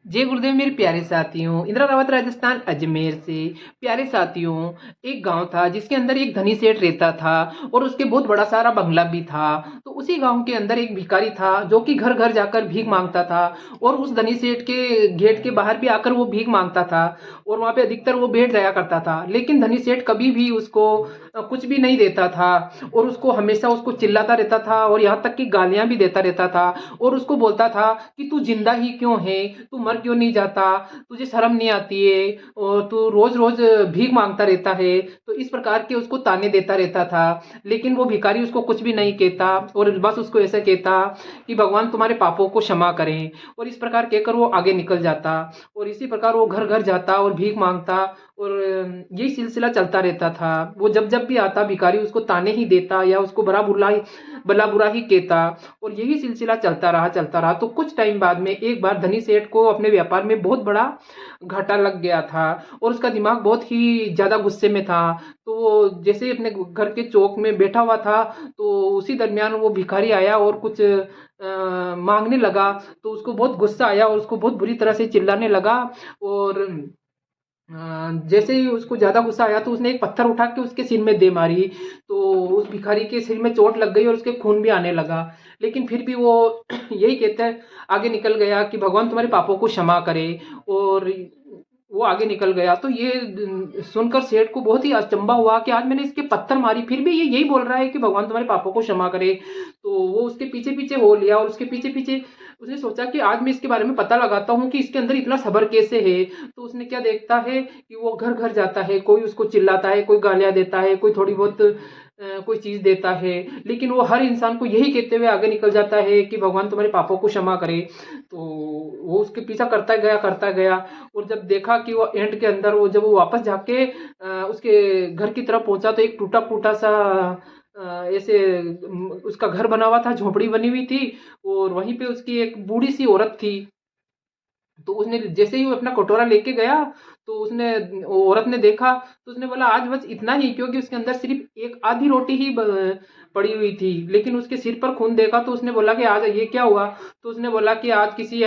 जय गुरुदेव मेरे प्यारे साथियों, इंद्रावत राजस्थान अजमेर से। प्यारे साथियों, एक गांव था जिसके अंदर एक धनी सेठ रहता था और उसके बहुत बड़ा सारा बंगला भी था। तो उसी गांव के अंदर एक भिखारी था जो कि घर घर जाकर भीख मांगता था और उस धनी सेठ के गेट के बाहर भी आकर वो भीख मांगता था और वहां पे अधिकतर वो बैठ जाया करता था। लेकिन धनी सेठ कभी भी उसको कुछ भी नहीं देता था और उसको हमेशा उसको चिल्लाता रहता था और यहाँ तक कि गालियां भी देता रहता था और उसको बोलता था कि तू जिंदा ही क्यों है, तू मर क्यों नहीं जाता, तुझे शर्म नहीं आती है और तू रोज रोज भीख मांगता रहता है। तो इस प्रकार के उसको ताने देता रहता था। लेकिन वो भिखारी उसको कुछ भी नहीं कहता और बस उसको ऐसे कहता कि भगवान तुम्हारे पापों को क्षमा करें, और इस प्रकार कहकर वो आगे निकल जाता और इसी प्रकार वो घर घर जाता और भीख मांगता और यही सिलसिला चलता रहता था। वो जब जब भी आता भिखारी उसको ताने ही देता या उसको भला बुरा ही कहता और यही सिलसिला चलता रहा। तो कुछ टाइम बाद में एक बार धनी सेठ को अपने व्यापार में बहुत बड़ा घाटा लग गया था और उसका दिमाग बहुत ही ज्यादा गुस्से में था। तो वो जैसे ही अपने घर के चौक में बैठा हुआ था तो उसी दरमियान वो भिखारी आया और कुछ मांगने लगा। तो उसको बहुत गुस्सा आया और उसको बहुत बुरी तरह से चिल्लाने लगा और जैसे ही उसको ज्यादा गुस्सा आया तो उसने एक पत्थर उठा के उसके सिर में दे मारी। तो उस भिखारी के सिर में चोट लग गई और उसके खून भी आने लगा। लेकिन फिर भी वो यही कहता है, आगे निकल गया कि भगवान तुम्हारे पापों को क्षमा करे। और वो आगे निकल गया। तो ये सुनकर सेठ को बहुत ही अचंभा हुआ कि आज मैंने इसके पत्थर मारी फिर भी ये यही बोल रहा है कि भगवान तुम्हारे पापों को क्षमा करे। तो वो उसके पीछे पीछे हो लिया और उसके पीछे पीछे उसने सोचा कि आज मैं इसके बारे में पता लगाता हूँ कि इसके अंदर इतना सब्र कैसे है। तो उसने क्या देखता है कि वो घर घर जाता है, कोई उसको चिल्लाता है, कोई गालियां देता है, कोई थोड़ी बहुत कोई चीज देता है, लेकिन वो हर इंसान को यही कहते हुए आगे निकल जाता है कि भगवान तुम्हारे पापों को क्षमा करे। तो वो उसके पीछा करता गया और जब देखा कि वो एंड के अंदर वो जब वो वापस जाके उसके घर की तरफ पहुंचा तो एक टूटा फूटा सा ऐसे उसका घर बना हुआ था, झोपड़ी बनी हुई थी और वहीं पे उसकी एक बूढ़ी सी औरत थी। तो उसने जैसे ही वो अपना कटोरा लेके गया तो उसने वो औरत ने देखा तो उसने बोला आज बस इतना ही, क्योंकि उसके अंदर सिर्फ एक आधी रोटी ही पड़ी हुई थी। लेकिन उसके सिर पर खून देखा तो उसने बोला कि आज ये क्या हुआ। तो उसने बोला कि आज किसी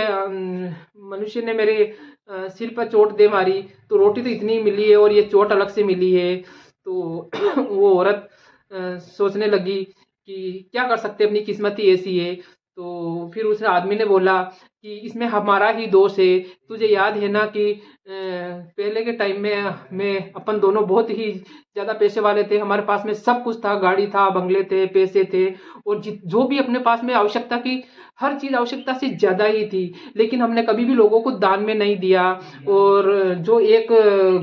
मनुष्य ने मेरे सिर पर चोट दे मारी, तो रोटी तो इतनी ही मिली है और ये चोट अलग से मिली है। तो वो औरत सोचने लगी कि क्या कर सकते, अपनी किस्मत ही ऐसी है। तो फिर उस आदमी ने बोला कि इसमें हमारा ही दोष है। तुझे याद है ना कि पहले के टाइम में मैं अपन दोनों बहुत ही ज़्यादा पैसे वाले थे, हमारे पास में सब कुछ था, गाड़ी था, बंगले थे, पैसे थे और जो भी अपने पास में आवश्यकता की हर चीज़ आवश्यकता से ज़्यादा ही थी। लेकिन हमने कभी भी लोगों को दान में नहीं दिया। और जो एक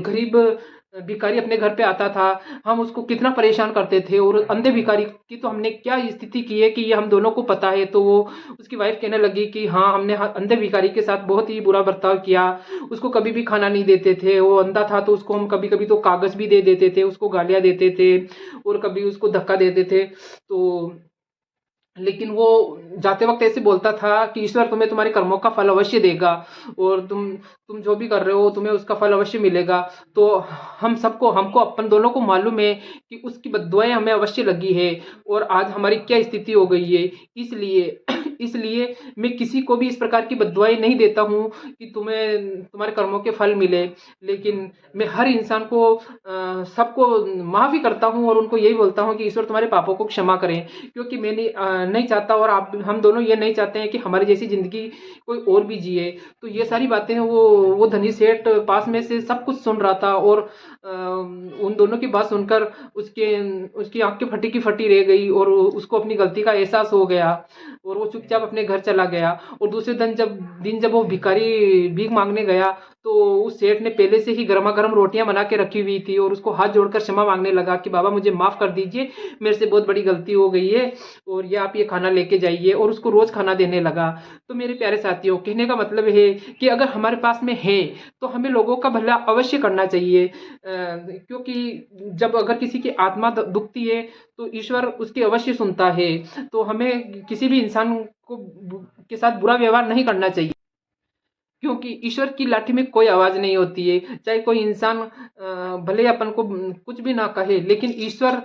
गरीब भिखारी अपने घर पे आता था हम उसको कितना परेशान करते थे, और अंधे भिखारी की तो हमने क्या स्थिति की है कि ये हम दोनों को पता है। तो वो उसकी वाइफ कहने लगी कि हाँ हमने अंधे भिखारी के साथ बहुत ही बुरा बर्ताव किया, उसको कभी भी खाना नहीं देते थे, वो अंधा था तो उसको हम कभी कभी तो कागज भी दे देते थे, उसको गालियां देते थे और कभी उसको धक्का देते थे। तो लेकिन वो जाते वक्त ऐसे बोलता था कि ईश्वर तुम्हें तुम्हारे कर्मों का फल अवश्य देगा और तुम जो भी कर रहे हो तुम्हें उसका फल अवश्य मिलेगा। तो हमको अपन दोनों को मालूम है कि उसकी बद्दुआएं हमें अवश्य लगी है और आज हमारी क्या स्थिति हो गई है। इसलिए इसलिए मैं किसी को भी इस प्रकार की बद्दुआएं नहीं देता हूँ कि तुम्हें तुम्हारे कर्मों के फल मिले। लेकिन मैं हर इंसान को सबको माफ़ी करता हूँ और उनको यही बोलता हूँ कि ईश्वर तुम्हारे पापों को क्षमा करें। क्योंकि मैं नहीं चाहता और आप हम दोनों ये नहीं चाहते हैं कि हमारी जैसी ज़िंदगी कोई और भी जिए। तो ये सारी बातें हैं वो धनी सेठ पास में से सब कुछ सुन रहा था और उन दोनों की बात सुनकर उसके उसकी आंखें फटी की फटी रह गई और उसको अपनी गलती का एहसास हो गया और वो चुपचाप अपने घर चला गया। और दूसरे दिन जब वो भिखारी भीख मांगने गया तो उस सेठ ने पहले से ही गर्मा गर्म रोटियां बना के रखी हुई थी और उसको हाथ जोड़कर क्षमा मांगने लगा कि बाबा मुझे माफ़ कर दीजिए, मेरे से बहुत बड़ी गलती हो गई है और ये आप ये खाना लेके जाइए, और उसको रोज़ खाना देने लगा। तो मेरे प्यारे साथियों, कहने का मतलब है कि अगर हमारे पास में है तो हमें लोगों का भला अवश्य करना चाहिए। क्योंकि जब अगर किसी की आत्मा दुखती है तो ईश्वर उसकी अवश्य सुनता है। तो हमें किसी भी इंसान को के साथ बुरा व्यवहार नहीं करना चाहिए, क्योंकि ईश्वर की लाठी में कोई आवाज नहीं होती है। चाहे कोई इंसान भले अपन को कुछ भी ना कहे, लेकिन ईश्वर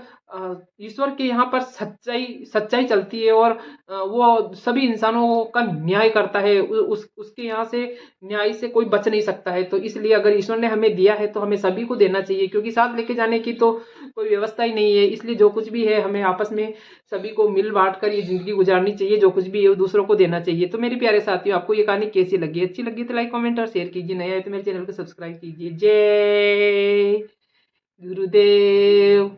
ईश्वर के यहाँ पर सच्चाई सच्चाई चलती है, और वो सभी इंसानों का न्याय करता है। उसके यहाँ से न्याय से कोई बच नहीं सकता है। तो इसलिए अगर ईश्वर ने हमें दिया है तो हमें सभी को देना चाहिए, क्योंकि साथ लेके जाने की तो कोई व्यवस्था ही नहीं है। इसलिए जो कुछ भी है हमें आपस में सभी को मिल बांट कर ये ज़िंदगी गुजारनी चाहिए। जो कुछ भी है वो दूसरों को देना चाहिए। तो मेरे प्यारे साथियों, आपको ये कहानी कैसी लगी? अच्छी लगी तो लाइक कमेंट और शेयर कीजिए। नया है तो मेरे चैनल को सब्सक्राइब कीजिए। जय गुरुदेव।